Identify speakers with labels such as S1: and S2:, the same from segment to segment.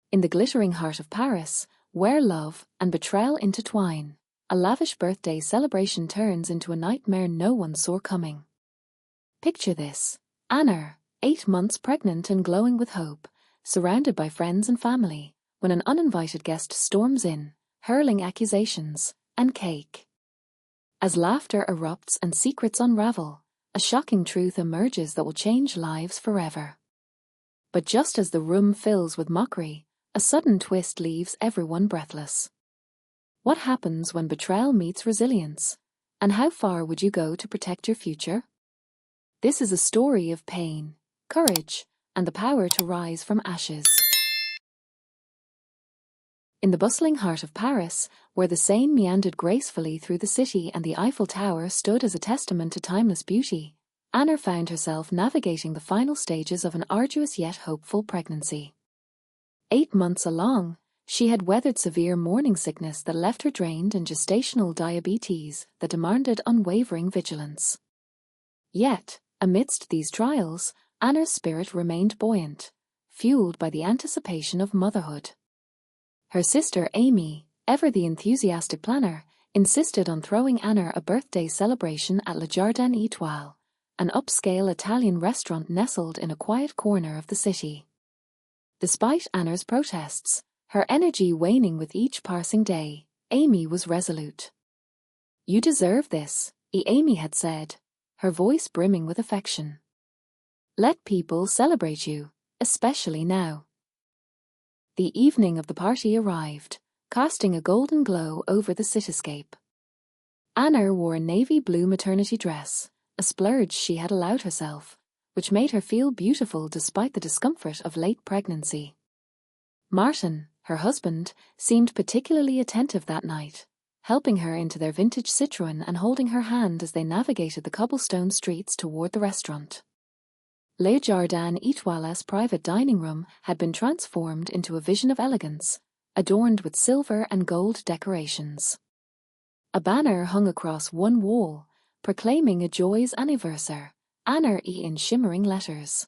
S1: In the glittering heart of Paris, where love and betrayal intertwine, a lavish birthday celebration turns into a nightmare no one saw coming. Picture this: Anna, 8 months pregnant and glowing with hope, surrounded by friends and family, when an uninvited guest storms in, hurling accusations and cake. As laughter erupts and secrets unravel, a shocking truth emerges that will change lives forever. But just as the room fills with mockery, a sudden twist leaves everyone breathless. What happens when betrayal meets resilience? And how far would you go to protect your future? This is a story of pain, courage, and the power to rise from ashes. In the bustling heart of Paris, where the Seine meandered gracefully through the city and the Eiffel Tower stood as a testament to timeless beauty, Anna found herself navigating the final stages of an arduous yet hopeful pregnancy. 8 months along, she had weathered severe morning sickness that left her drained and gestational diabetes that demanded unwavering vigilance. Yet, amidst these trials, Anna's spirit remained buoyant, fueled by the anticipation of motherhood. Her sister Amy, ever the enthusiastic planner, insisted on throwing Anna a birthday celebration at Le Jardin Étoile, an upscale Italian restaurant nestled in a quiet corner of the city. Despite Anna's protests, her energy waning with each passing day, Amy was resolute. "You deserve this," Amy had said, her voice brimming with affection. "Let people celebrate you, especially now." The evening of the party arrived, casting a golden glow over the cityscape. Anna wore a navy blue maternity dress, a splurge she had allowed herself, which made her feel beautiful despite the discomfort of late pregnancy. Martin, her husband, seemed particularly attentive that night, helping her into their vintage Citroën and holding her hand as they navigated the cobblestone streets toward the restaurant. Le Jardin Étoile's private dining room had been transformed into a vision of elegance, adorned with silver and gold decorations. A banner hung across one wall, proclaiming a joyous anniversary, Anna in shimmering letters.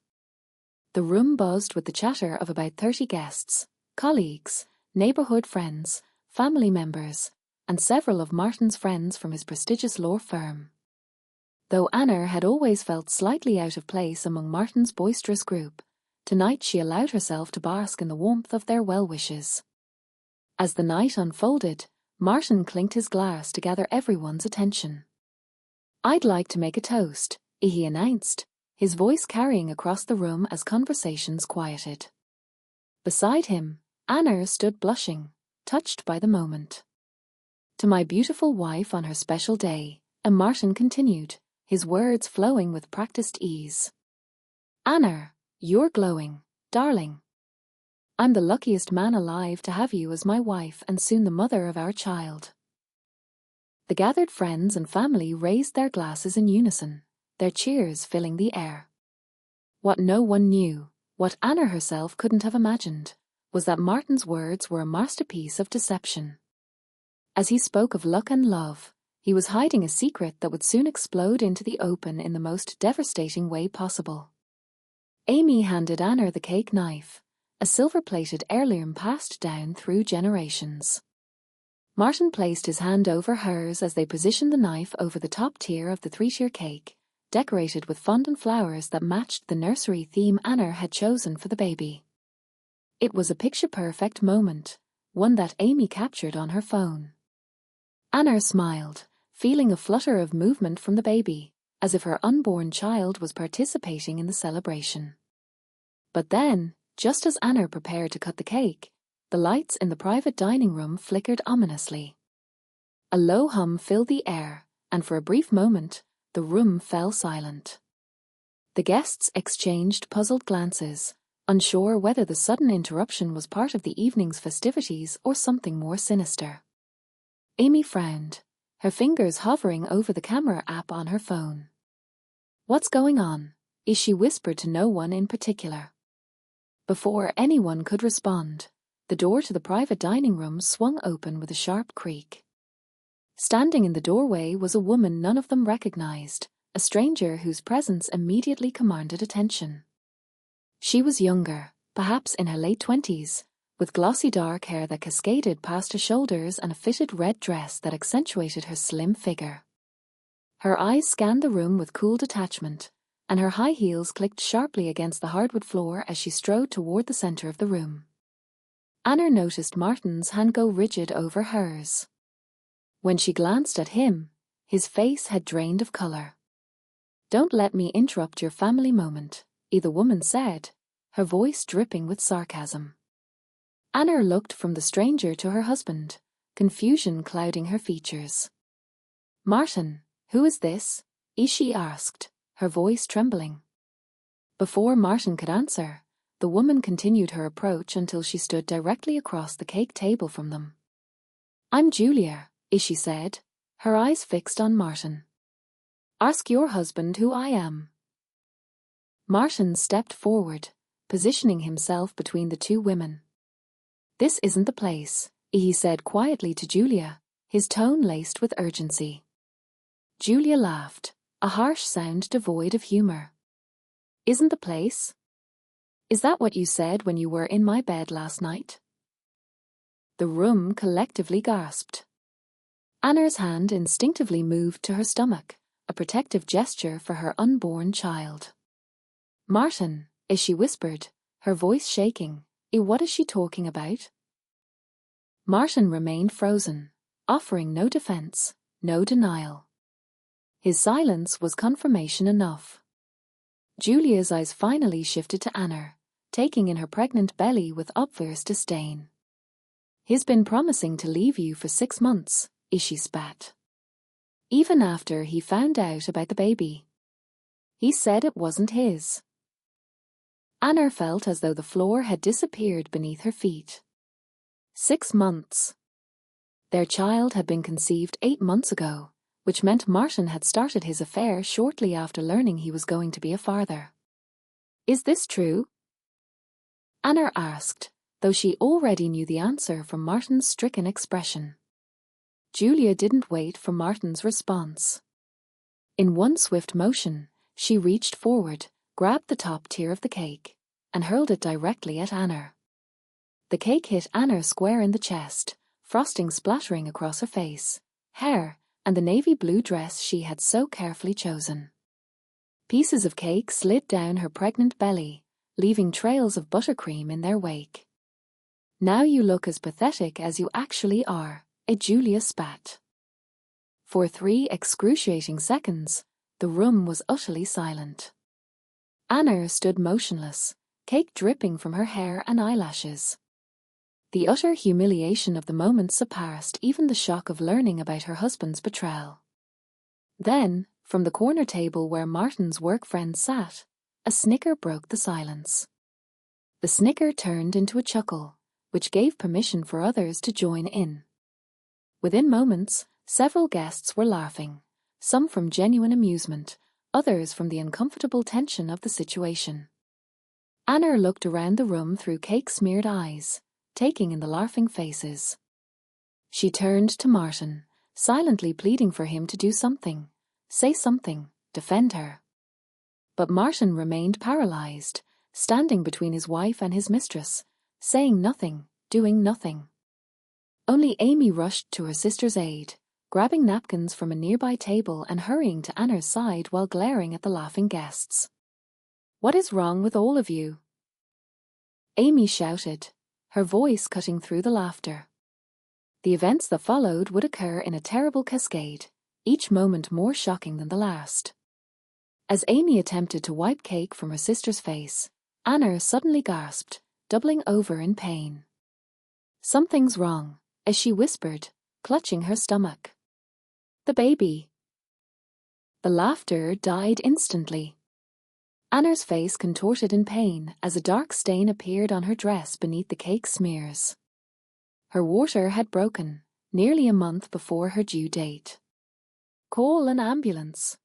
S1: The room buzzed with the chatter of about 30 guests, colleagues, neighborhood friends, family members, and several of Martin's friends from his prestigious law firm. Though Anna had always felt slightly out of place among Martin's boisterous group, tonight she allowed herself to bask in the warmth of their well wishes. As the night unfolded, Martin clinked his glass to gather everyone's attention. "I'd like to make a toast," he announced, his voice carrying across the room as conversations quieted. Beside him, Anna stood blushing, touched by the moment. "To my beautiful wife on her special day," and Martin continued, his words flowing with practiced ease. "Anna, you're glowing, darling. I'm the luckiest man alive to have you as my wife and soon the mother of our child." The gathered friends and family raised their glasses in unison, their cheers filling the air. What no one knew, what Anna herself couldn't have imagined, was that Martin's words were a masterpiece of deception. As he spoke of luck and love, he was hiding a secret that would soon explode into the open in the most devastating way possible. Amy handed Anna the cake knife, a silver-plated heirloom passed down through generations. Martin placed his hand over hers as they positioned the knife over the top tier of the 3-tier cake, decorated with fondant flowers that matched the nursery theme Anna had chosen for the baby. It was a picture-perfect moment, one that Amy captured on her phone. Anna smiled, feeling a flutter of movement from the baby, as if her unborn child was participating in the celebration. But then, just as Anna prepared to cut the cake, the lights in the private dining room flickered ominously. A low hum filled the air, and for a brief moment, the room fell silent. The guests exchanged puzzled glances, unsure whether the sudden interruption was part of the evening's festivities or something more sinister. Amy frowned, her fingers hovering over the camera app on her phone. "What's going on?" she whispered to no one in particular. Before anyone could respond, the door to the private dining room swung open with a sharp creak. Standing in the doorway was a woman none of them recognized, a stranger whose presence immediately commanded attention. She was younger, perhaps in her late 20s, with glossy dark hair that cascaded past her shoulders and a fitted red dress that accentuated her slim figure. Her eyes scanned the room with cool detachment, and her high heels clicked sharply against the hardwood floor as she strode toward the center of the room. Anna noticed Martin's hand go rigid over hers. When she glanced at him, his face had drained of color. "Don't let me interrupt your family moment," the woman said, her voice dripping with sarcasm. Anna looked from the stranger to her husband, confusion clouding her features. "Martin, who is this?" she asked, her voice trembling. Before Martin could answer, the woman continued her approach until she stood directly across the cake table from them. "I'm Julia," she said, her eyes fixed on Martin. "Ask your husband who I am." Martin stepped forward, positioning himself between the two women. "This isn't the place," he said quietly to Julia, his tone laced with urgency. Julia laughed, a harsh sound devoid of humor. "Isn't the place? Is that what you said when you were in my bed last night?" The room collectively gasped. Anna's hand instinctively moved to her stomach, a protective gesture for her unborn child. "Martin," she whispered, her voice shaking, "what is she talking about?" Martin remained frozen, offering no defense, no denial. His silence was confirmation enough. Julia's eyes finally shifted to Anna, taking in her pregnant belly with obvious disdain. "He's been promising to leave you for 6 months, she spat. "Even after he found out about the baby. He said it wasn't his." Anna felt as though the floor had disappeared beneath her feet. 6 months. Their child had been conceived 8 months ago, which meant Martin had started his affair shortly after learning he was going to be a father. "Is this true?" Anna asked, though she already knew the answer from Martin's stricken expression. Julia didn't wait for Martin's response. In one swift motion, she reached forward, grabbed the top tier of the cake, and hurled it directly at Anna. The cake hit Anna square in the chest, frosting splattering across her face, hair, and the navy blue dress she had so carefully chosen. Pieces of cake slid down her pregnant belly, leaving trails of buttercream in their wake. "Now you look as pathetic as you actually are," Julia spat. For 3 excruciating seconds, the room was utterly silent. Anna stood motionless, cake dripping from her hair and eyelashes. The utter humiliation of the moment surpassed even the shock of learning about her husband's betrayal. Then, from the corner table where Martin's work friend sat, a snicker broke the silence. The snicker turned into a chuckle, which gave permission for others to join in. Within moments, several guests were laughing, some from genuine amusement, others from the uncomfortable tension of the situation. Anna looked around the room through cake-smeared eyes, taking in the laughing faces. She turned to Martin, silently pleading for him to do something, say something, defend her. But Martin remained paralyzed, standing between his wife and his mistress, saying nothing, doing nothing. Only Amy rushed to her sister's aid, grabbing napkins from a nearby table and hurrying to Anna's side while glaring at the laughing guests. "What is wrong with all of you?" Amy shouted, her voice cutting through the laughter. The events that followed would occur in a terrible cascade, each moment more shocking than the last. As Amy attempted to wipe cake from her sister's face, Anna suddenly gasped, doubling over in pain. "Something's wrong," as she whispered, clutching her stomach. "The baby." The laughter died instantly. Anna's face contorted in pain as a dark stain appeared on her dress beneath the cake smears. Her water had broken, nearly a month before her due date. "Call an ambulance."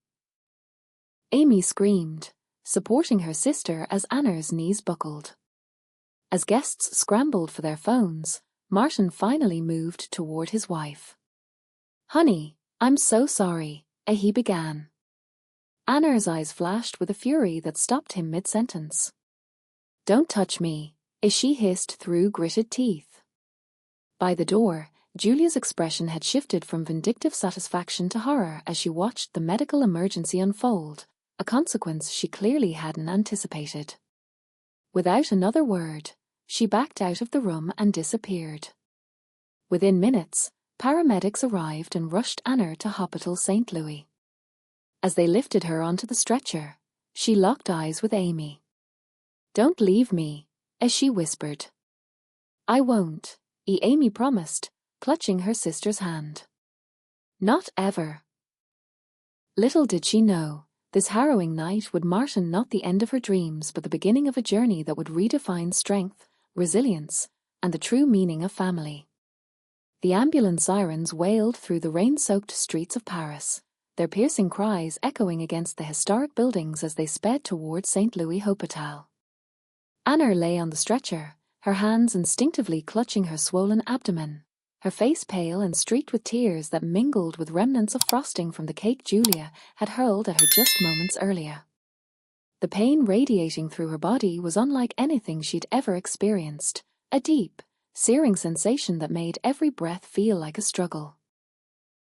S1: Amy screamed, supporting her sister as Anna's knees buckled. As guests scrambled for their phones, Martin finally moved toward his wife. "Honey, I'm so sorry," he began. Anna's eyes flashed with a fury that stopped him mid-sentence. "Don't touch me," she hissed through gritted teeth. By the door, Julia's expression had shifted from vindictive satisfaction to horror as she watched the medical emergency unfold, a consequence she clearly hadn't anticipated. Without another word, she backed out of the room and disappeared. Within minutes, paramedics arrived and rushed Anna to Hospital St. Louis. As they lifted her onto the stretcher, she locked eyes with Amy. "Don't leave me," as she whispered. "I won't," Amy promised, clutching her sister's hand. "Not ever." Little did she know, this harrowing night would mark not the end of her dreams but the beginning of a journey that would redefine strength, resilience, and the true meaning of family. The ambulance sirens wailed through the rain-soaked streets of Paris, their piercing cries echoing against the historic buildings as they sped toward St. Louis Hospital. Anna lay on the stretcher, her hands instinctively clutching her swollen abdomen, her face pale and streaked with tears that mingled with remnants of frosting from the cake Julia had hurled at her just moments earlier. The pain radiating through her body was unlike anything she'd ever experienced, a deep, searing sensation that made every breath feel like a struggle.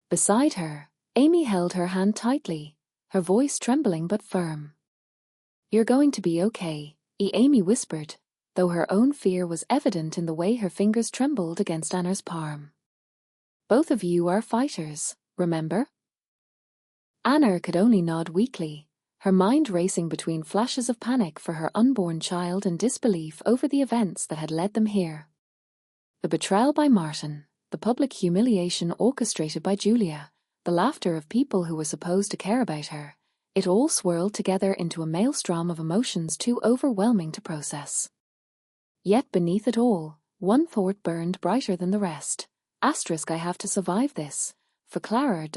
S1: Beside her, Amy held her hand tightly, her voice trembling but firm. "You're going to be okay," Amy whispered, though her own fear was evident in the way her fingers trembled against Anna's palm. "Both of you are fighters, remember?" Anna could only nod weakly, her mind racing between flashes of panic for her unborn child and disbelief over the events that had led them here. The betrayal by Martin, the public humiliation orchestrated by Julia, the laughter of people who were supposed to care about her, it all swirled together into a maelstrom of emotions too overwhelming to process. Yet beneath it all, one thought burned brighter than the rest. I have to survive this, for Clara.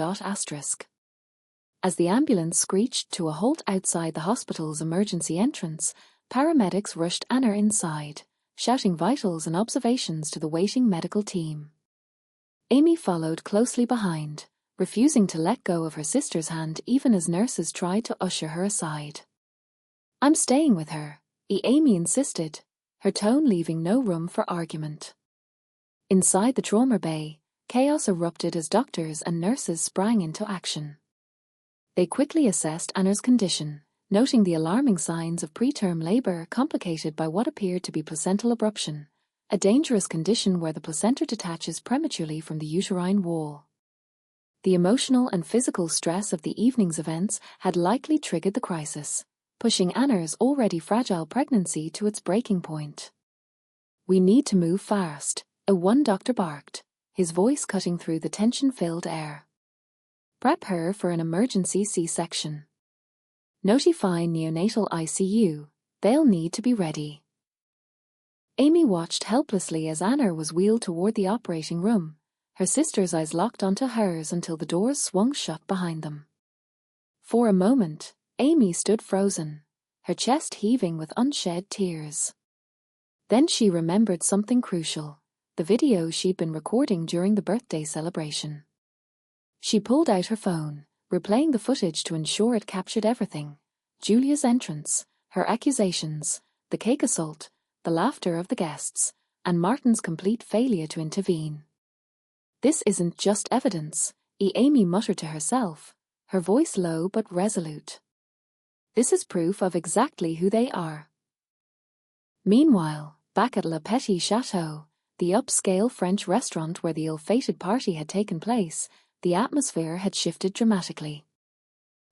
S1: As the ambulance screeched to a halt outside the hospital's emergency entrance, paramedics rushed Anna inside, shouting vitals and observations to the waiting medical team. Amy followed closely behind, refusing to let go of her sister's hand even as nurses tried to usher her aside. "I'm staying with her," Amy insisted, her tone leaving no room for argument. Inside the trauma bay, chaos erupted as doctors and nurses sprang into action. They quickly assessed Anna's condition, noting the alarming signs of preterm labor complicated by what appeared to be placental abruption, a dangerous condition where the placenta detaches prematurely from the uterine wall. The emotional and physical stress of the evening's events had likely triggered the crisis, pushing Anna's already fragile pregnancy to its breaking point. "We need to move fast," one doctor barked, his voice cutting through the tension-filled air. "Prep her for an emergency C-section. Notify neonatal ICU, they'll need to be ready." Amy watched helplessly as Anna was wheeled toward the operating room, her sister's eyes locked onto hers until the doors swung shut behind them. For a moment, Amy stood frozen, her chest heaving with unshed tears. Then she remembered something crucial, the video she'd been recording during the birthday celebration. She pulled out her phone, replaying the footage to ensure it captured everything: Julia's entrance, her accusations, the cake assault, the laughter of the guests, and Martin's complete failure to intervene. "This isn't just evidence," Amy muttered to herself, her voice low but resolute. "This is proof of exactly who they are." Meanwhile, back at Le Petit Chateau, the upscale French restaurant where the ill-fated party had taken place, the atmosphere had shifted dramatically.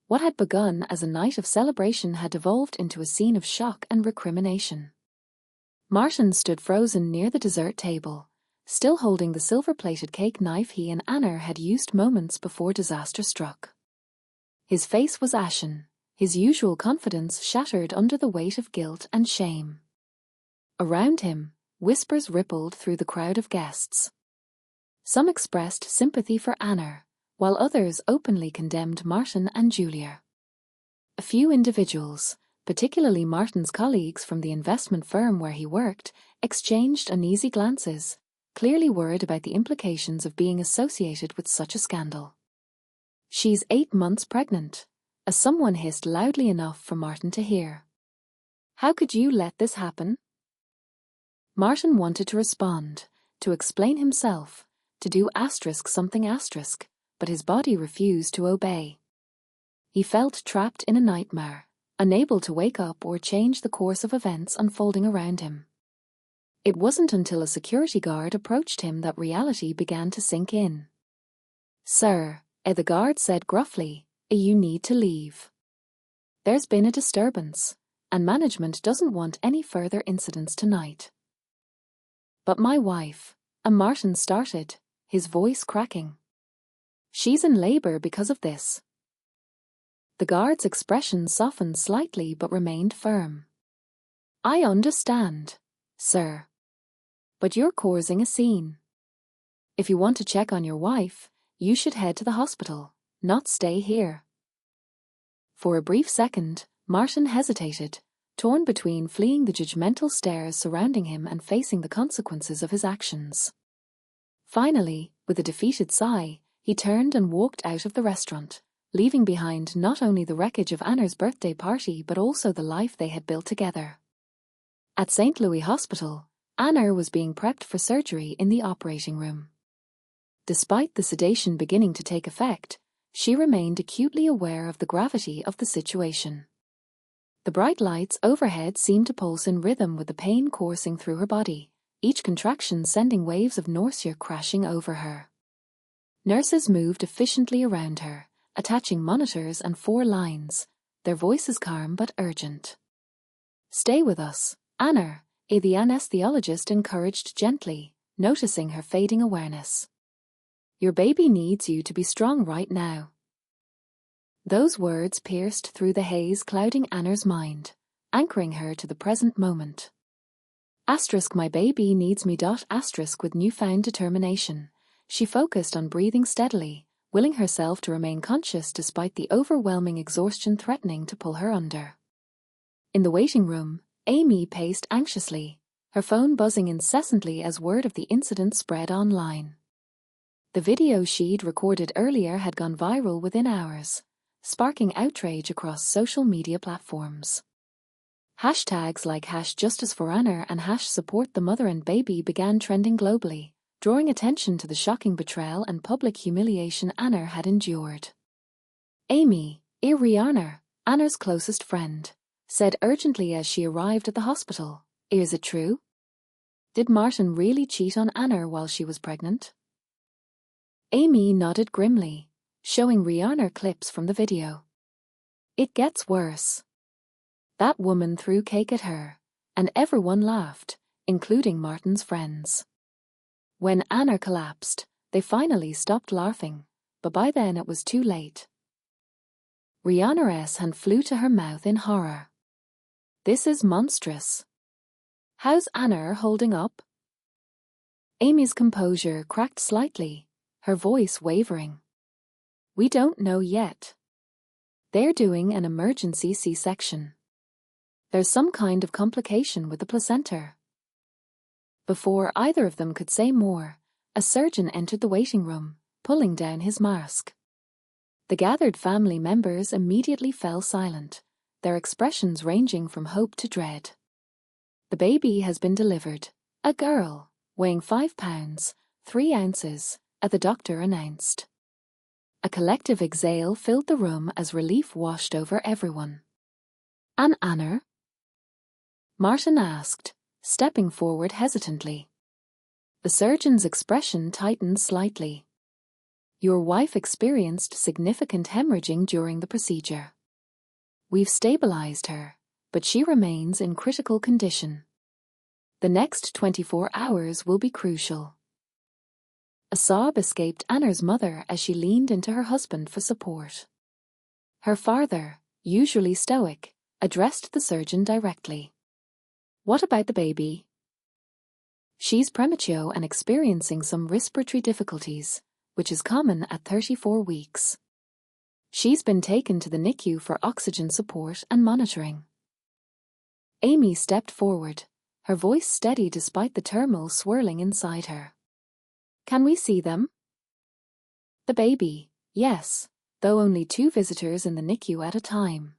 S1: What had begun as a night of celebration had devolved into a scene of shock and recrimination. Martin stood frozen near the dessert table, still holding the silver-plated cake knife he and Anna had used moments before disaster struck. His face was ashen, his usual confidence shattered under the weight of guilt and shame. Around him, whispers rippled through the crowd of guests. Some expressed sympathy for Anna, while others openly condemned Martin and Julia. A few individuals, particularly Martin's colleagues from the investment firm where he worked, exchanged uneasy glances, clearly worried about the implications of being associated with such a scandal. "She's 8 months pregnant," as someone hissed loudly enough for Martin to hear. "How could you let this happen?" Martin wanted to respond, to explain himself, to do something, but his body refused to obey. He felt trapped in a nightmare, unable to wake up or change the course of events unfolding around him. It wasn't until a security guard approached him that reality began to sink in. "Sir," the guard said gruffly, "you need to leave. There's been a disturbance, and management doesn't want any further incidents tonight." "But my wife," Martin started, his voice cracking. "She's in labor because of this." The guard's expression softened slightly but remained firm. "I understand, sir. But you're causing a scene. If you want to check on your wife, you should head to the hospital, not stay here." For a brief second, Martin hesitated, torn between fleeing the judgmental stares surrounding him and facing the consequences of his actions. Finally, with a defeated sigh, he turned and walked out of the restaurant, leaving behind not only the wreckage of Anna's birthday party but also the life they had built together. At St. Louis Hospital, Anna was being prepped for surgery in the operating room. Despite the sedation beginning to take effect, she remained acutely aware of the gravity of the situation. The bright lights overhead seemed to pulse in rhythm with the pain coursing through her body, each contraction sending waves of nausea crashing over her. Nurses moved efficiently around her, attaching monitors and 4 lines, their voices calm but urgent. "Stay with us, Anna," the anesthesiologist encouraged gently, noticing her fading awareness. "Your baby needs you to be strong right now." Those words pierced through the haze clouding Anna's mind, anchoring her to the present moment. "My baby needs me." With newfound determination, she focused on breathing steadily, willing herself to remain conscious despite the overwhelming exhaustion threatening to pull her under. In the waiting room, Amy paced anxiously, her phone buzzing incessantly as word of the incident spread online. The video she'd recorded earlier had gone viral within hours, sparking outrage across social media platforms. Hashtags like #JusticeForAnna and #SupportTheMother&Baby began trending globally, drawing attention to the shocking betrayal and public humiliation Anna had endured. Amy, Rihanna, Anna's closest friend, said urgently as she arrived at the hospital, "Is it true? Did Martin really cheat on Anna while she was pregnant?" Amy nodded grimly, showing Rihanna clips from the video. "It gets worse. That woman threw cake at her, and everyone laughed, including Martin's friends. When Anna collapsed, they finally stopped laughing, but by then it was too late." Rihanna's hand flew to her mouth in horror. "This is monstrous. How's Anna holding up?" Amy's composure cracked slightly, her voice wavering. "We don't know yet. They're doing an emergency C-section. There's some kind of complication with the placenta." Before either of them could say more, a surgeon entered the waiting room, pulling down his mask. The gathered family members immediately fell silent, their expressions ranging from hope to dread. "The baby has been delivered, a girl, weighing 5 pounds, 3 ounces, the doctor announced. A collective exhale filled the room as relief washed over everyone. "And Anna?" Martin asked, stepping forward hesitantly. The surgeon's expression tightened slightly. "Your wife experienced significant hemorrhaging during the procedure. We've stabilized her, but she remains in critical condition. The next 24 hours will be crucial." A sob escaped Anna's mother as she leaned into her husband for support. Her father, usually stoic, addressed the surgeon directly. "What about the baby?" "She's premature and experiencing some respiratory difficulties, which is common at 34 weeks. She's been taken to the NICU for oxygen support and monitoring." Amy stepped forward, her voice steady despite the turmoil swirling inside her. "Can we see them?" "The baby, yes, though only 2 visitors in the NICU at a time.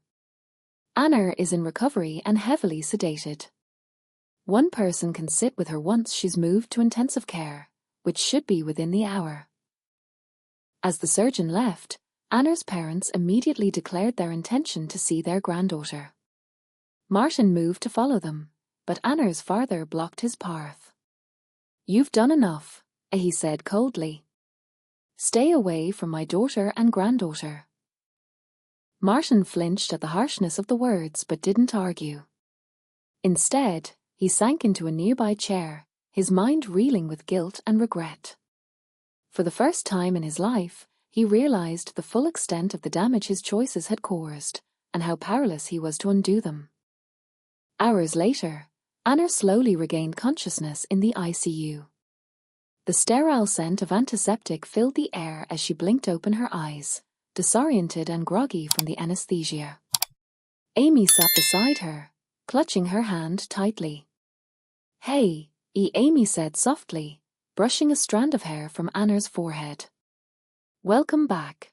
S1: Anna is in recovery and heavily sedated." One person can sit with her once she's moved to intensive care, which should be within the hour. As the surgeon left, Anna's parents immediately declared their intention to see their granddaughter. Martin moved to follow them, but Anna's father blocked his path. "You've done enough," he said coldly. "Stay away from my daughter and granddaughter." Martin flinched at the harshness of the words but didn't argue. Instead, he sank into a nearby chair, his mind reeling with guilt and regret. For the first time in his life, he realized the full extent of the damage his choices had caused, and how powerless he was to undo them. Hours later, Anna slowly regained consciousness in the ICU. The sterile scent of antiseptic filled the air as she blinked open her eyes, disoriented and groggy from the anesthesia. Amy sat beside her, clutching her hand tightly. "Hey," Amy said softly, brushing a strand of hair from Anna's forehead. "Welcome back."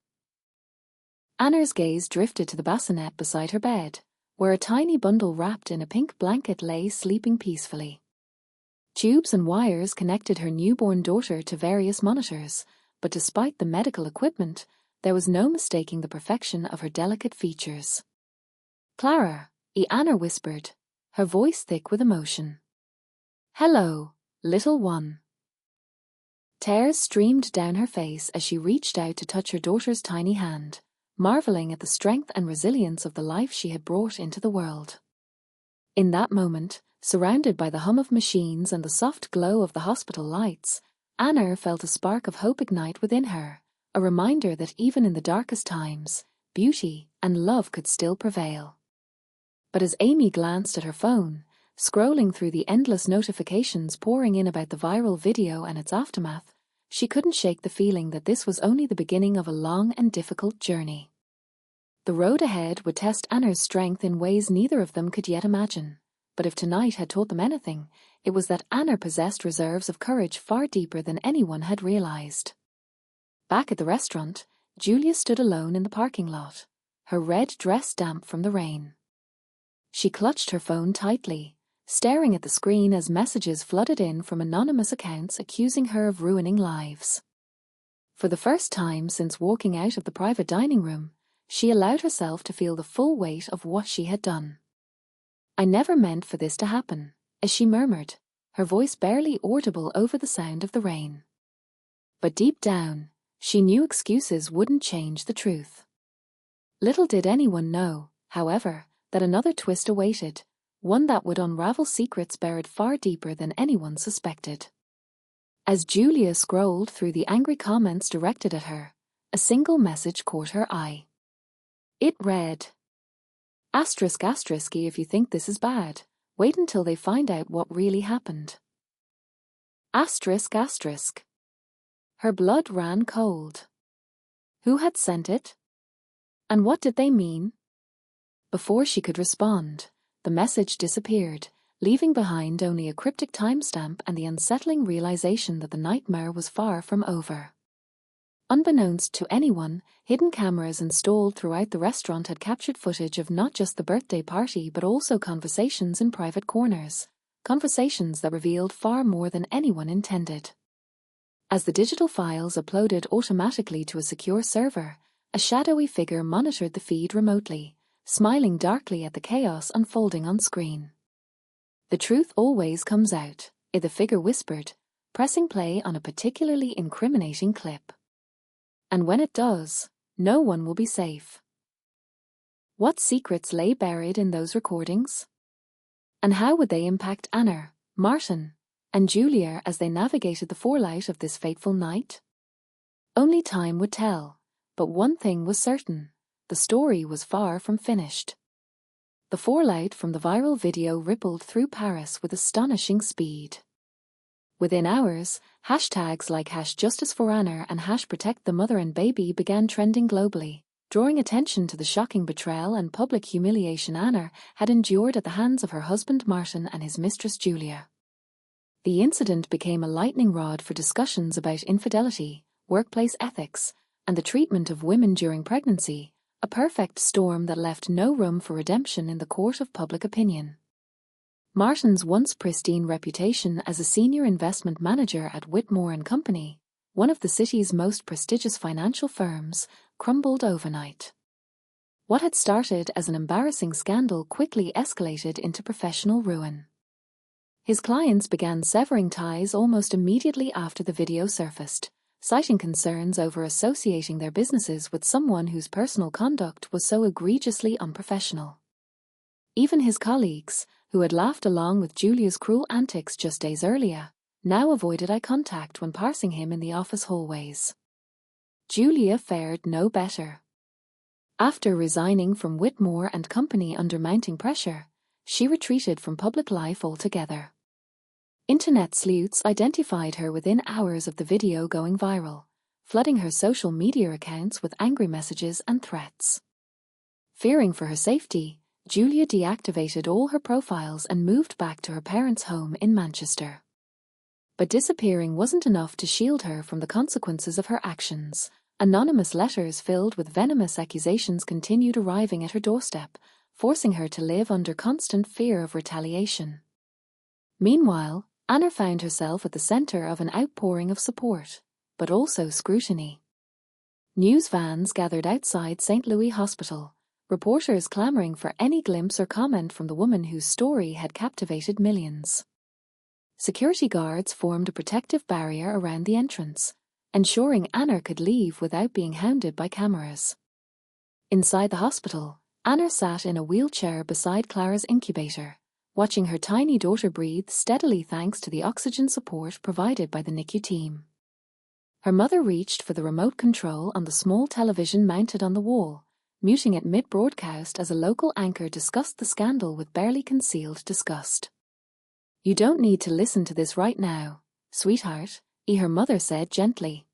S1: Anna's gaze drifted to the bassinet beside her bed, where a tiny bundle wrapped in a pink blanket lay sleeping peacefully. Tubes and wires connected her newborn daughter to various monitors, but despite the medical equipment, there was no mistaking the perfection of her delicate features. "Clara," Anna whispered, her voice thick with emotion. "Hello, little one." Tears streamed down her face as she reached out to touch her daughter's tiny hand, marveling at the strength and resilience of the life she had brought into the world. In that moment, surrounded by the hum of machines and the soft glow of the hospital lights, Anna felt a spark of hope ignite within her, a reminder that even in the darkest times, beauty and love could still prevail. But as Amy glanced at her phone, scrolling through the endless notifications pouring in about the viral video and its aftermath, she couldn't shake the feeling that this was only the beginning of a long and difficult journey. The road ahead would test Anna's strength in ways neither of them could yet imagine, but if tonight had taught them anything, it was that Anna possessed reserves of courage far deeper than anyone had realized. Back at the restaurant, Julia stood alone in the parking lot, her red dress damp from the rain. She clutched her phone tightly, staring at the screen as messages flooded in from anonymous accounts accusing her of ruining lives. For the first time since walking out of the private dining room, she allowed herself to feel the full weight of what she had done. "I never meant for this to happen," as she murmured, her voice barely audible over the sound of the rain. But deep down, she knew excuses wouldn't change the truth. Little did anyone know, however, that another twist awaited, one that would unravel secrets buried far deeper than anyone suspected. As Julia scrolled through the angry comments directed at her, a single message caught her eye. It read, "Asterisk asterisk if you think this is bad, wait until they find out what really happened." Asterisk asterisk. Her blood ran cold. Who had sent it? And what did they mean? Before she could respond, the message disappeared, leaving behind only a cryptic timestamp and the unsettling realization that the nightmare was far from over. Unbeknownst to anyone, hidden cameras installed throughout the restaurant had captured footage of not just the birthday party but also conversations in private corners, conversations that revealed far more than anyone intended. As the digital files uploaded automatically to a secure server, a shadowy figure monitored the feed remotely, smiling darkly at the chaos unfolding on screen. "The truth always comes out," the figure whispered, pressing play on a particularly incriminating clip. "And when it does, no one will be safe." What secrets lay buried in those recordings? And how would they impact Anna, Martin, and Julia as they navigated the fallout of this fateful night? Only time would tell, but one thing was certain. The story was far from finished. The fallout from the viral video rippled through Paris with astonishing speed. Within hours, hashtags like #JusticeForAnna and #ProtectTheMotherAndBaby began trending globally, drawing attention to the shocking betrayal and public humiliation Anna had endured at the hands of her husband Martin and his mistress Julia. The incident became a lightning rod for discussions about infidelity, workplace ethics, and the treatment of women during pregnancy, a perfect storm that left no room for redemption in the court of public opinion. Martin's once pristine reputation as a senior investment manager at Whitmore and Company, one of the city's most prestigious financial firms, crumbled overnight. What had started as an embarrassing scandal quickly escalated into professional ruin. His clients began severing ties almost immediately after the video surfaced, citing concerns over associating their businesses with someone whose personal conduct was so egregiously unprofessional. Even his colleagues, who had laughed along with Julia's cruel antics just days earlier, now avoided eye contact when passing him in the office hallways. Julia fared no better. After resigning from Whitmore and Company under mounting pressure, she retreated from public life altogether. Internet sleuths identified her within hours of the video going viral, flooding her social media accounts with angry messages and threats. Fearing for her safety, Julia deactivated all her profiles and moved back to her parents' home in Manchester. But disappearing wasn't enough to shield her from the consequences of her actions. Anonymous letters filled with venomous accusations continued arriving at her doorstep, forcing her to live under constant fear of retaliation. Meanwhile, Anna found herself at the center of an outpouring of support, but also scrutiny. News vans gathered outside St. Louis Hospital, reporters clamoring for any glimpse or comment from the woman whose story had captivated millions. Security guards formed a protective barrier around the entrance, ensuring Anna could leave without being hounded by cameras. Inside the hospital, Anna sat in a wheelchair beside Clara's incubator, watching her tiny daughter breathe steadily thanks to the oxygen support provided by the NICU team. Her mother reached for the remote control on the small television mounted on the wall, muting it mid-broadcast as a local anchor discussed the scandal with barely concealed disgust. "You don't need to listen to this right now, sweetheart," her mother said gently.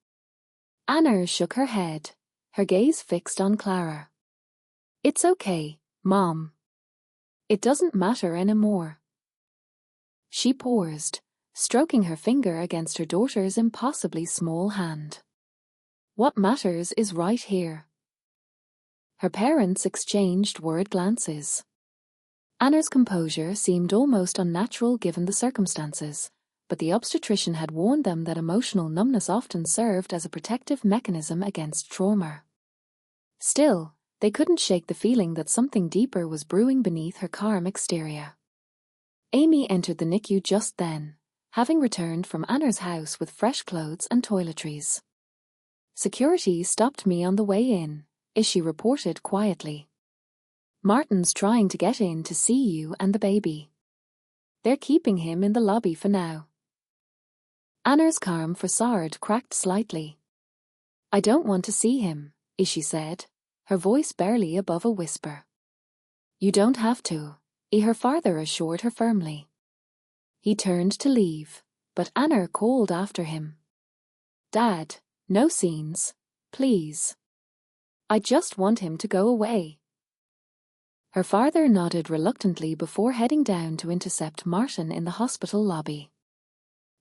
S1: Anna shook her head, her gaze fixed on Clara. "It's okay, Mom. It doesn't matter anymore." She paused, stroking her finger against her daughter's impossibly small hand. "What matters is right here." Her parents exchanged worried glances. Anna's composure seemed almost unnatural given the circumstances, but the obstetrician had warned them that emotional numbness often served as a protective mechanism against trauma. Still, they couldn't shake the feeling that something deeper was brewing beneath her calm exterior. Amy entered the NICU just then, having returned from Anna's house with fresh clothes and toiletries. "Security stopped me on the way in," she reported quietly. "Martin's trying to get in to see you and the baby. They're keeping him in the lobby for now." Anna's calm facade cracked slightly. "I don't want to see him," she said, her voice barely above a whisper. "You don't have to," her father assured her firmly. He turned to leave, but Anna called after him. "Dad, no scenes, please. I just want him to go away." Her father nodded reluctantly before heading down to intercept Martin in the hospital lobby.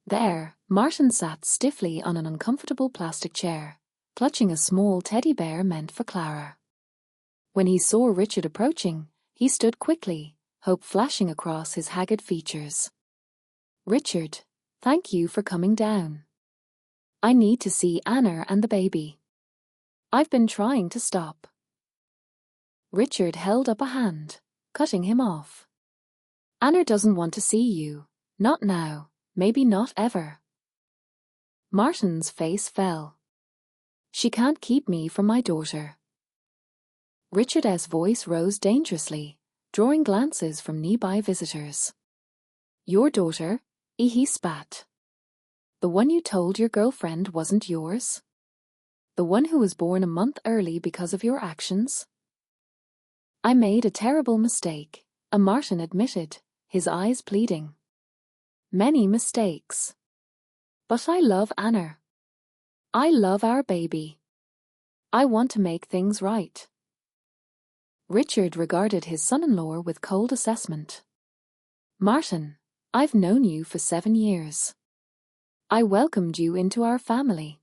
S1: There, Martin sat stiffly on an uncomfortable plastic chair, clutching a small teddy bear meant for Clara. When he saw Richard approaching, he stood quickly, hope flashing across his haggard features. "Richard, thank you for coming down. I need to see Anna and the baby. I've been trying to stop." Richard held up a hand, cutting him off. "Anna doesn't want to see you. Not now, maybe not ever." Martin's face fell. "She can't keep me from my daughter." Richard's voice rose dangerously, drawing glances from nearby visitors. "Your daughter?" he spat. "The one you told your girlfriend wasn't yours? The one who was born a month early because of your actions?" "I made a terrible mistake," Martin admitted, his eyes pleading. "Many mistakes. But I love Anna. I love our baby. I want to make things right." Richard regarded his son-in-law with cold assessment. "Martin, I've known you for 7 years. I welcomed you into our family.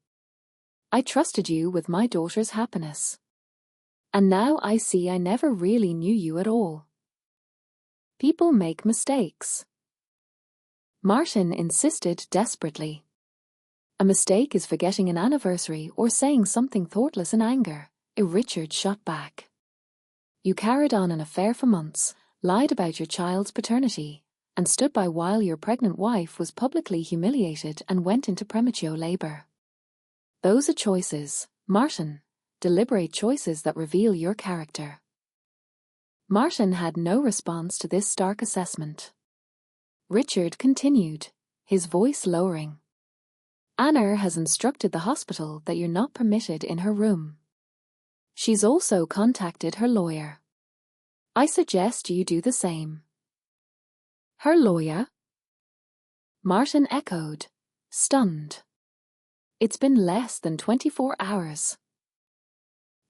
S1: I trusted you with my daughter's happiness. And now I see I never really knew you at all." People make mistakes. Martin insisted desperately. A mistake is forgetting an anniversary or saying something thoughtless in anger, Richard shot back. You carried on an affair for months, lied about your child's paternity, and stood by while your pregnant wife was publicly humiliated and went into premature labor. Those are choices, Martin, deliberate choices that reveal your character. Martin had no response to this stark assessment. Richard continued, his voice lowering. Anna has instructed the hospital that you're not permitted in her room. She's also contacted her lawyer. I suggest you do the same. Her lawyer? Martin echoed, stunned. It's been less than 24 hours.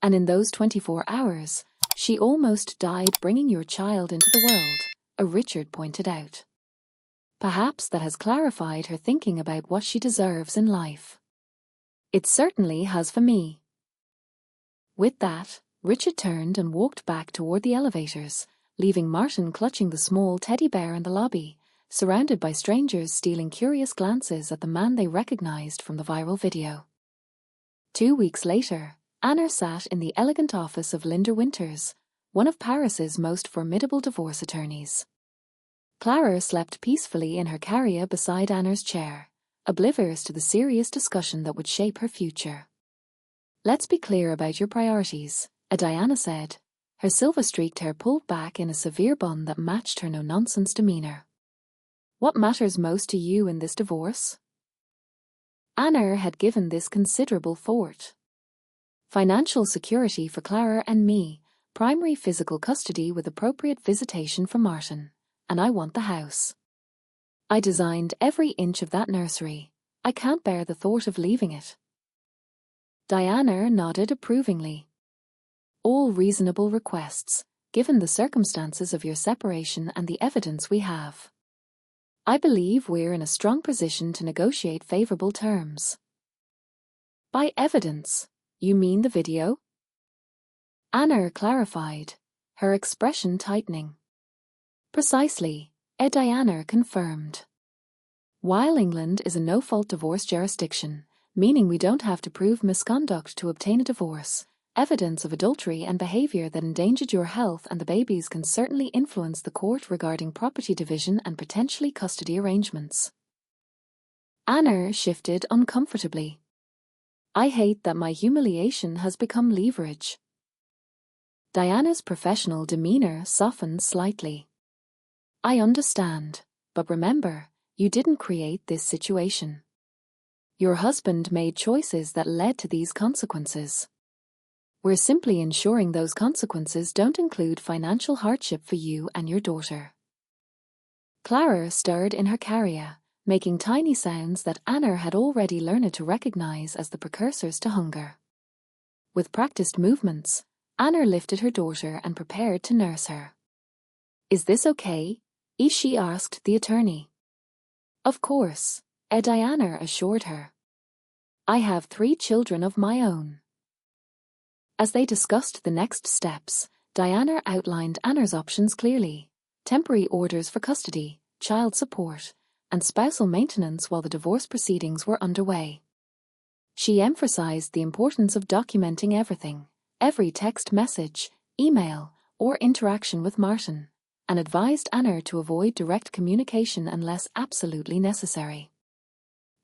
S1: And in those 24 hours, she almost died bringing your child into the world, Richard pointed out. Perhaps that has clarified her thinking about what she deserves in life. It certainly has for me. With that, Richard turned and walked back toward the elevators, leaving Martin clutching the small teddy bear in the lobby, surrounded by strangers stealing curious glances at the man they recognized from the viral video. 2 weeks later, Anna sat in the elegant office of Linda Winters, one of Paris's most formidable divorce attorneys. Clara slept peacefully in her carrier beside Anna's chair, oblivious to the serious discussion that would shape her future. Let's be clear about your priorities, Diana said, her silver-streaked hair pulled back in a severe bun that matched her no-nonsense demeanor. What matters most to you in this divorce? Anna had given this considerable thought. Financial security for Clara and me, primary physical custody with appropriate visitation for Martin, and I want the house. I designed every inch of that nursery. I can't bear the thought of leaving it. Diana nodded approvingly. All reasonable requests, given the circumstances of your separation and the evidence we have. I believe we're in a strong position to negotiate favorable terms. By evidence, you mean the video? Anna clarified, her expression tightening. Precisely, Diana confirmed. While England is a no-fault divorce jurisdiction, meaning we don't have to prove misconduct to obtain a divorce, evidence of adultery and behavior that endangered your health and the baby's can certainly influence the court regarding property division and potentially custody arrangements. Anna shifted uncomfortably. I hate that my humiliation has become leverage. Diana's professional demeanor softened slightly. I understand, but remember, you didn't create this situation. Your husband made choices that led to these consequences. We're simply ensuring those consequences don't include financial hardship for you and your daughter. Clara stirred in her carrier, making tiny sounds that Anna had already learned to recognize as the precursors to hunger. With practiced movements, Anna lifted her daughter and prepared to nurse her. Is this okay? She asked the attorney. Of course, Diana assured her. I have 3 children of my own. As they discussed the next steps, Diana outlined Anna's options clearly: temporary orders for custody, child support, and spousal maintenance while the divorce proceedings were underway. She emphasized the importance of documenting everything, every text message, email, or interaction with Martin, and advised Anna to avoid direct communication unless absolutely necessary.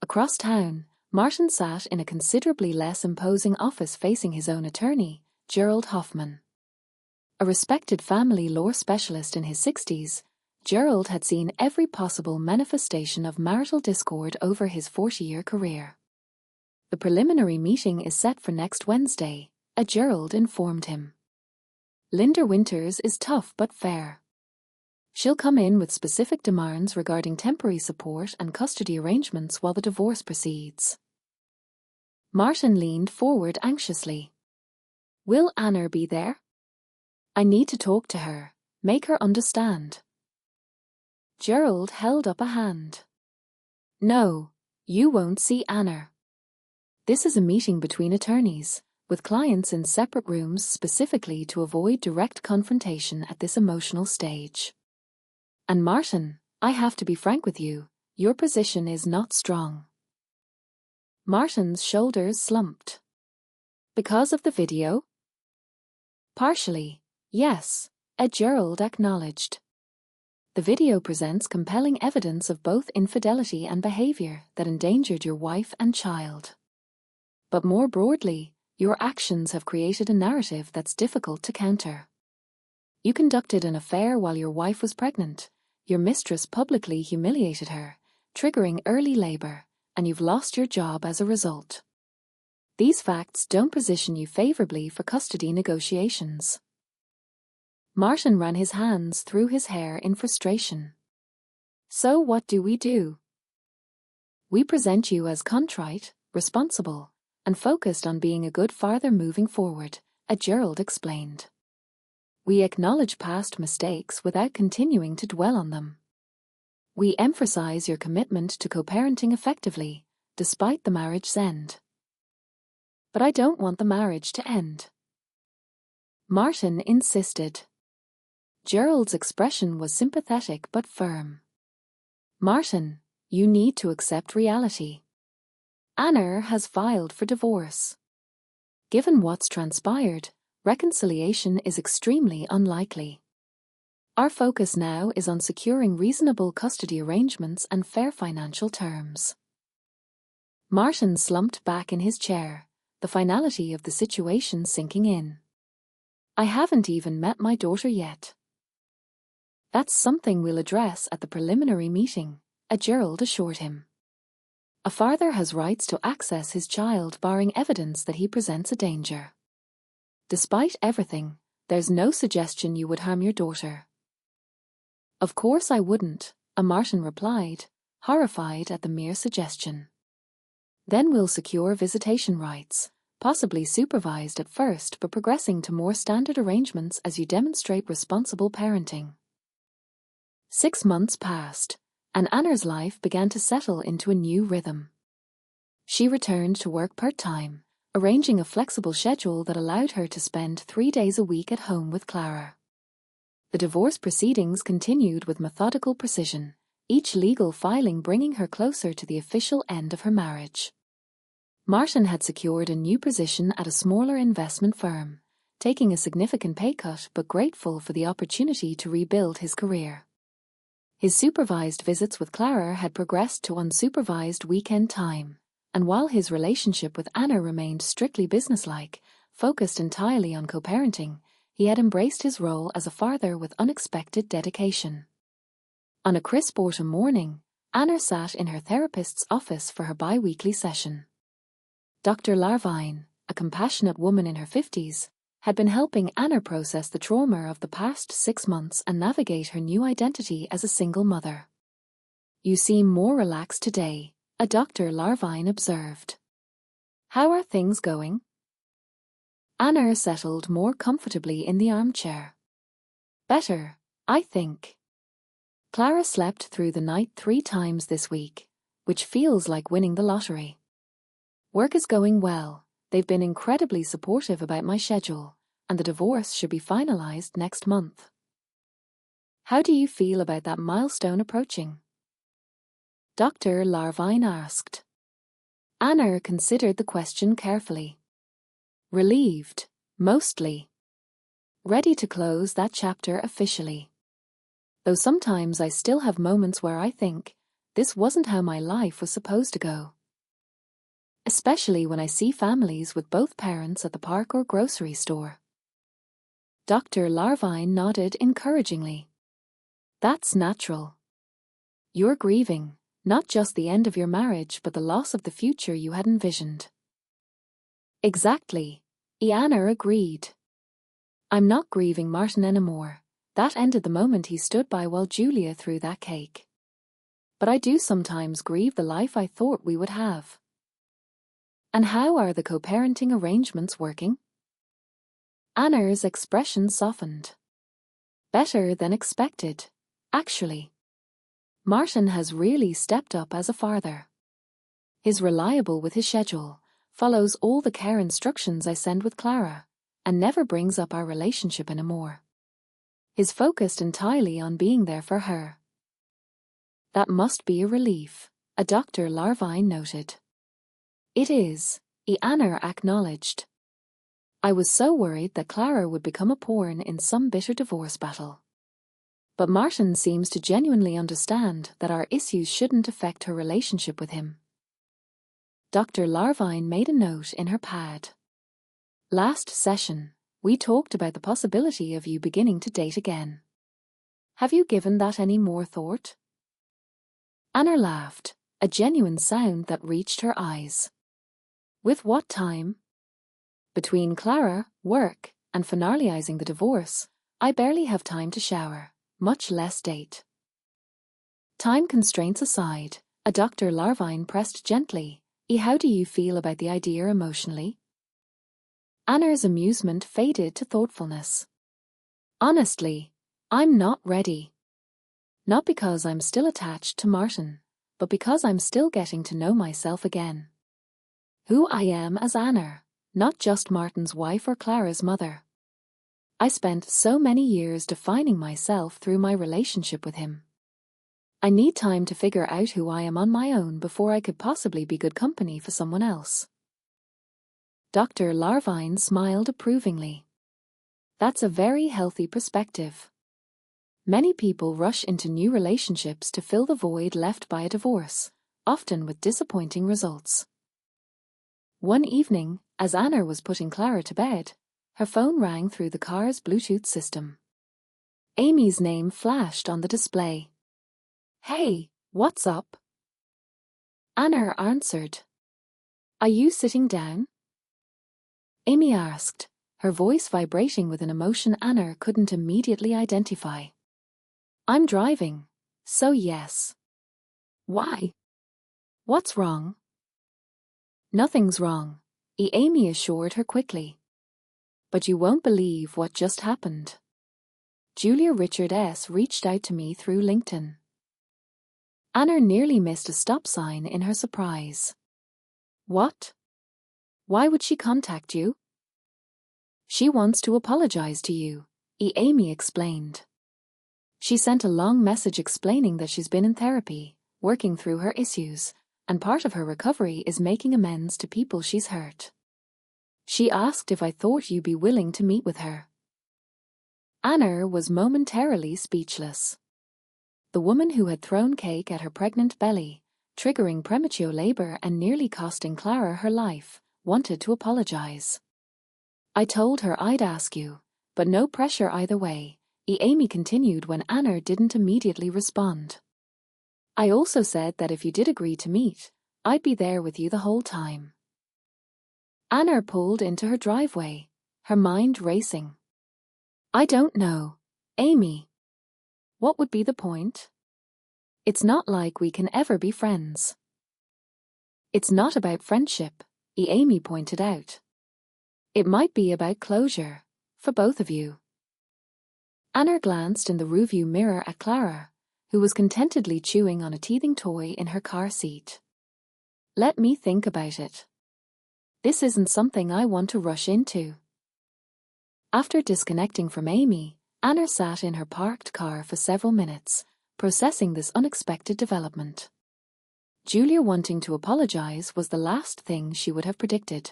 S1: Across town, Martin sat in a considerably less imposing office facing his own attorney, Gerald Hoffman. A respected family law specialist in his 60s, Gerald had seen every possible manifestation of marital discord over his 40-year career. The preliminary meeting is set for next Wednesday, Gerald informed him. Linda Winters is tough but fair. She'll come in with specific demands regarding temporary support and custody arrangements while the divorce proceeds. Martin leaned forward anxiously. Will Anna be there? I need to talk to her, make her understand. Gerald held up a hand. No, you won't see Anna. This is a meeting between attorneys, with clients in separate rooms specifically to avoid direct confrontation at this emotional stage. And Martin, I have to be frank with you, your position is not strong. Martin's shoulders slumped. Because of the video? Partially, yes, Gerald acknowledged. The video presents compelling evidence of both infidelity and behavior that endangered your wife and child. But more broadly, your actions have created a narrative that's difficult to counter. You conducted an affair while your wife was pregnant, your mistress publicly humiliated her, triggering early labor, and you've lost your job as a result. These facts don't position you favorably for custody negotiations. Martin ran his hands through his hair in frustration. So what do? We present you as contrite, responsible, and focused on being a good father moving forward, Gerald explained. We acknowledge past mistakes without continuing to dwell on them. We emphasize your commitment to co-parenting effectively, despite the marriage's end. But I don't want the marriage to end. Martin insisted. Gerald's expression was sympathetic but firm. Martin, you need to accept reality. Anna has filed for divorce. Given what's transpired, reconciliation is extremely unlikely. Our focus now is on securing reasonable custody arrangements and fair financial terms. Martin slumped back in his chair, the finality of the situation sinking in. I haven't even met my daughter yet. That's something we'll address at the preliminary meeting, Gerald assured him. A father has rights to access his child barring evidence that he presents a danger. Despite everything, there's no suggestion you would harm your daughter. Of course I wouldn't, Martin replied, horrified at the mere suggestion. Then we'll secure visitation rights, possibly supervised at first but progressing to more standard arrangements as you demonstrate responsible parenting. 6 months passed, and Anna's life began to settle into a new rhythm. She returned to work part-time, arranging a flexible schedule that allowed her to spend 3 days a week at home with Clara. The divorce proceedings continued with methodical precision, each legal filing bringing her closer to the official end of her marriage. Martin had secured a new position at a smaller investment firm, taking a significant pay cut but grateful for the opportunity to rebuild his career. His supervised visits with Clara had progressed to unsupervised weekend time, and while his relationship with Anna remained strictly businesslike, focused entirely on co-parenting, he had embraced his role as a father with unexpected dedication. On a crisp autumn morning, Anna sat in her therapist's office for her bi-weekly session. Dr. Larvine, a compassionate woman in her 50s, had been helping Anna process the trauma of the past 6 months and navigate her new identity as a single mother. You seem more relaxed today, Dr. Larvine observed. How are things going? Anna settled more comfortably in the armchair. Better, I think. Clara slept through the night 3 times this week, which feels like winning the lottery. Work is going well. They've been incredibly supportive about my schedule, and the divorce should be finalized next month. How do you feel about that milestone approaching? Dr. Larvine asked. Anna considered the question carefully. Relieved, mostly. Ready to close that chapter officially. Though sometimes I still have moments where I think, this wasn't how my life was supposed to go. Especially when I see families with both parents at the park or grocery store. Dr. Larvine nodded encouragingly. That's natural. You're grieving, not just the end of your marriage but the loss of the future you had envisioned. Exactly, Anna agreed. I'm not grieving Martin anymore. That ended the moment he stood by while Julia threw that cake. But I do sometimes grieve the life I thought we would have. And how are the co-parenting arrangements working? Anna's expression softened. Better than expected, actually. Martin has really stepped up as a father. He's reliable with his schedule, follows all the care instructions I send with Clara, and never brings up our relationship anymore. He's focused entirely on being there for her. That must be a relief, a Dr. Larvine noted. It is, Anna acknowledged. I was so worried that Clara would become a pawn in some bitter divorce battle. But Martin seems to genuinely understand that our issues shouldn't affect her relationship with him. Dr. Larvine made a note in her pad. Last session, we talked about the possibility of you beginning to date again. Have you given that any more thought? Anna laughed, a genuine sound that reached her eyes. With what time? Between Clara, work, and finalizing the divorce, I barely have time to shower, much less date. Time constraints aside, a Dr. Larvine pressed gently, how do you feel about the idea emotionally? Anna's amusement faded to thoughtfulness. Honestly, I'm not ready. Not because I'm still attached to Martin, but because I'm still getting to know myself again. Who I am as Anna, not just Martin's wife or Clara's mother. I spent so many years defining myself through my relationship with him. I need time to figure out who I am on my own before I could possibly be good company for someone else. Dr. Larvine smiled approvingly. That's a very healthy perspective. Many people rush into new relationships to fill the void left by a divorce, often with disappointing results. One evening, as Anna was putting Clara to bed, her phone rang through the car's Bluetooth system. Amy's name flashed on the display. Hey, what's up? Anna answered. Are you sitting down? Amy asked, her voice vibrating with an emotion Anna couldn't immediately identify. I'm driving, so yes. Why? What's wrong? Nothing's wrong, Amy assured her quickly. But you won't believe what just happened. Julia Richard S. reached out to me through LinkedIn. Anna nearly missed a stop sign in her surprise. What? Why would she contact you? She wants to apologize to you, Amy explained. She sent a long message explaining that she's been in therapy, working through her issues, and part of her recovery is making amends to people she's hurt. She asked if I thought you'd be willing to meet with her. Anna was momentarily speechless. The woman who had thrown cake at her pregnant belly, triggering premature labor and nearly costing Clara her life, wanted to apologize. I told her I'd ask you, but no pressure either way, Amy continued when Anna didn't immediately respond. I also said that if you did agree to meet, I'd be there with you the whole time. Anna pulled into her driveway, her mind racing. I don't know, Amy. What would be the point? It's not like we can ever be friends. It's not about friendship, Amy pointed out. It might be about closure, for both of you. Anna glanced in the rearview mirror at Clara, who was contentedly chewing on a teething toy in her car seat. Let me think about it. This isn't something I want to rush into. After disconnecting from Amy, Anna sat in her parked car for several minutes, processing this unexpected development. Julia wanting to apologize was the last thing she would have predicted.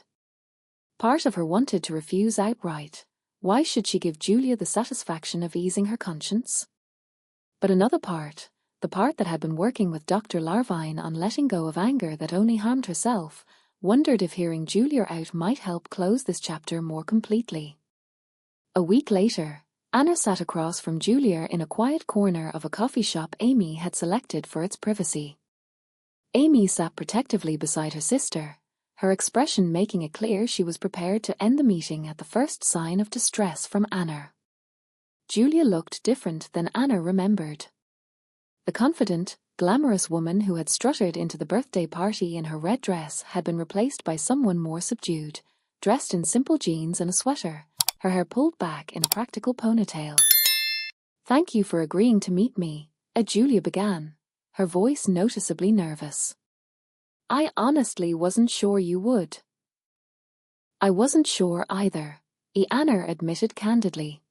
S1: Part of her wanted to refuse outright. Why should she give Julia the satisfaction of easing her conscience? But another part, the part that had been working with Dr. Larvine on letting go of anger that only harmed herself, wondered if hearing Julia out might help close this chapter more completely. A week later, Anna sat across from Julia in a quiet corner of a coffee shop Amy had selected for its privacy. Amy sat protectively beside her sister, her expression making it clear she was prepared to end the meeting at the first sign of distress from Anna. Julia looked different than Anna remembered. The confident, glamorous woman who had strutted into the birthday party in her red dress had been replaced by someone more subdued, dressed in simple jeans and a sweater, her hair pulled back in a practical ponytail. Thank you for agreeing to meet me, Julia began, her voice noticeably nervous. I honestly wasn't sure you would. I wasn't sure either, Anna admitted candidly.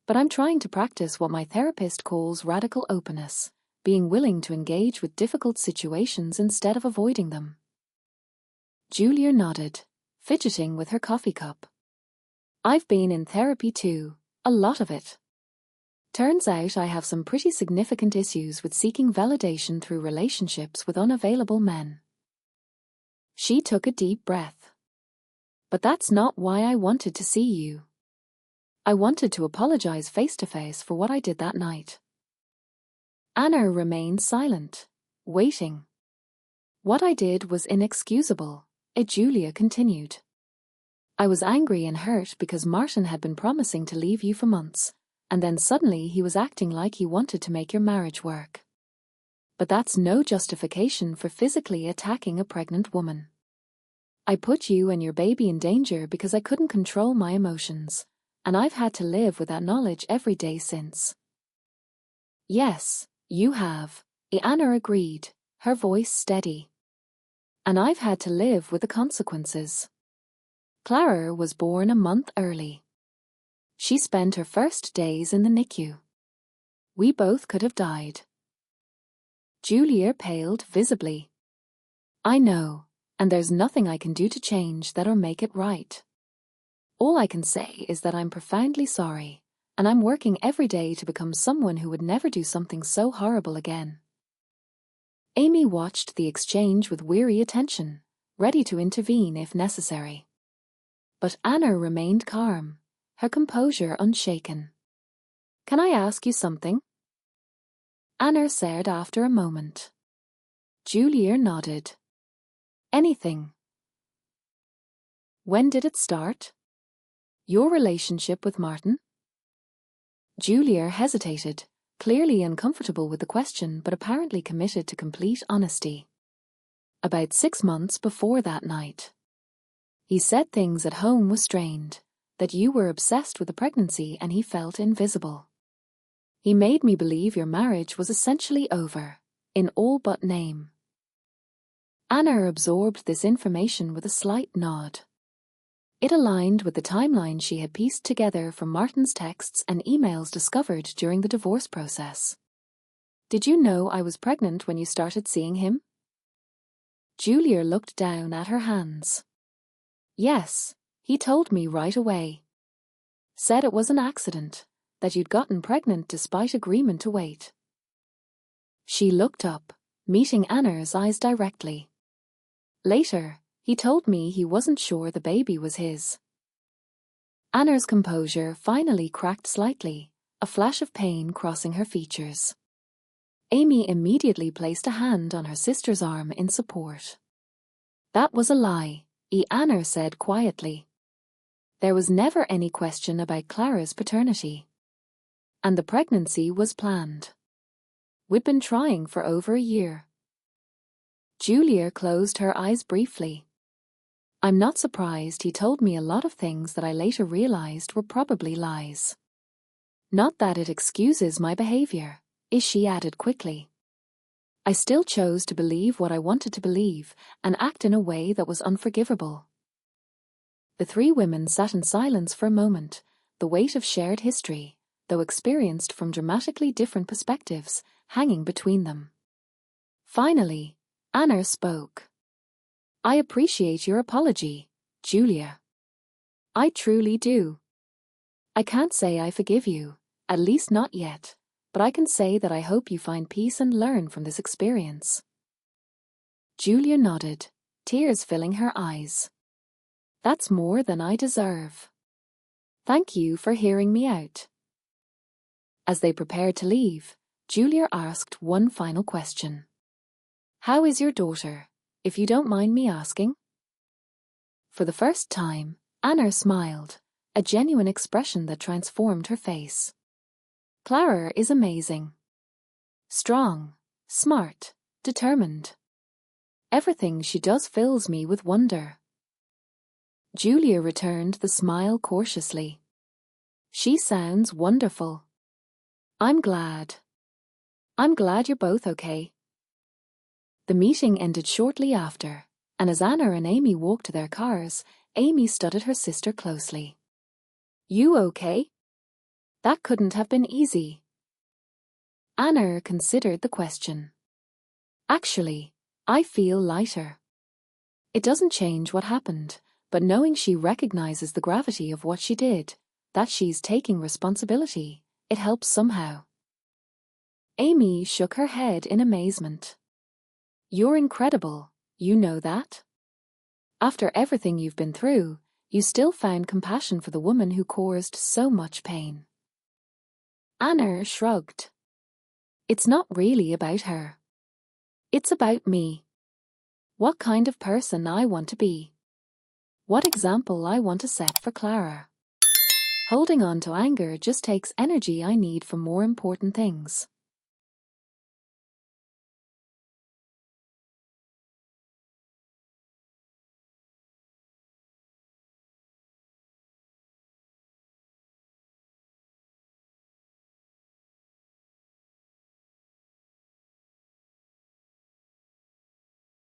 S1: But I'm trying to practice what my therapist calls radical openness, being willing to engage with difficult situations instead of avoiding them. Julia nodded, fidgeting with her coffee cup. I've been in therapy too, a lot of it. Turns out I have some pretty significant issues with seeking validation through relationships with unavailable men. She took a deep breath. But that's not why I wanted to see you. I wanted to apologize face-to-face for what I did that night. Anna remained silent, waiting. What I did was inexcusable, Julia continued. I was angry and hurt because Martin had been promising to leave you for months, and then suddenly he was acting like he wanted to make your marriage work. But that's no justification for physically attacking a pregnant woman. I put you and your baby in danger because I couldn't control my emotions, and I've had to live with that knowledge every day since. Yes, you have, Anna agreed, her voice steady. And I've had to live with the consequences. Clara was born a month early. She spent her first days in the NICU. We both could have died. Julia paled visibly. I know, and there's nothing I can do to change that or make it right. All I can say is that I'm profoundly sorry, and I'm working every day to become someone who would never do something so horrible again. Amy watched the exchange with weary attention, ready to intervene if necessary. But Anna remained calm, her composure unshaken. Can I ask you something? Anna said after a moment. Julia nodded. Anything. When did it start? Your relationship with Martin? Julia hesitated, clearly uncomfortable with the question but apparently committed to complete honesty. About 6 months before that night. He said things at home were strained, that you were obsessed with the pregnancy and he felt invisible. He made me believe your marriage was essentially over, in all but name. Anna absorbed this information with a slight nod. It aligned with the timeline she had pieced together from Martin's texts and emails discovered during the divorce process. Did you know I was pregnant when you started seeing him? Julia looked down at her hands. Yes, he told me right away. Said it was an accident, that you'd gotten pregnant despite agreement to wait. She looked up, meeting Anna's eyes directly. Later, he told me he wasn't sure the baby was his. Anna's composure finally cracked slightly, a flash of pain crossing her features. Amy immediately placed a hand on her sister's arm in support. That was a lie, Anna said quietly. There was never any question about Clara's paternity. And the pregnancy was planned. We'd been trying for over a year. Julia closed her eyes briefly. I'm not surprised he told me a lot of things that I later realized were probably lies. Not that it excuses my behavior, she added quickly. I still chose to believe what I wanted to believe and act in a way that was unforgivable. The 3 women sat in silence for a moment, the weight of shared history, though experienced from dramatically different perspectives, hanging between them. Finally, Anna spoke. I appreciate your apology, Julia. I truly do. I can't say I forgive you, at least not yet, but I can say that I hope you find peace and learn from this experience. Julia nodded, tears filling her eyes. That's more than I deserve. Thank you for hearing me out. As they prepared to leave, Julia asked one final question. How is your daughter, if you don't mind me asking? For the first time, Anna smiled, a genuine expression that transformed her face. Clara is amazing. Strong, smart, determined. Everything she does fills me with wonder. Julia returned the smile cautiously. She sounds wonderful. I'm glad. I'm glad you're both okay. The meeting ended shortly after, and as Anna and Amy walked to their cars, Amy studied her sister closely. You okay? That couldn't have been easy. Anna considered the question. Actually, I feel lighter. It doesn't change what happened, but knowing she recognizes the gravity of what she did, that she's taking responsibility, it helps somehow. Amy shook her head in amazement. You're incredible, you know that? After everything you've been through, you still found compassion for the woman who caused so much pain. Anna shrugged. It's not really about her. It's about me. What kind of person I want to be. What example I want to set for Clara. Holding on to anger just takes energy I need for more important things.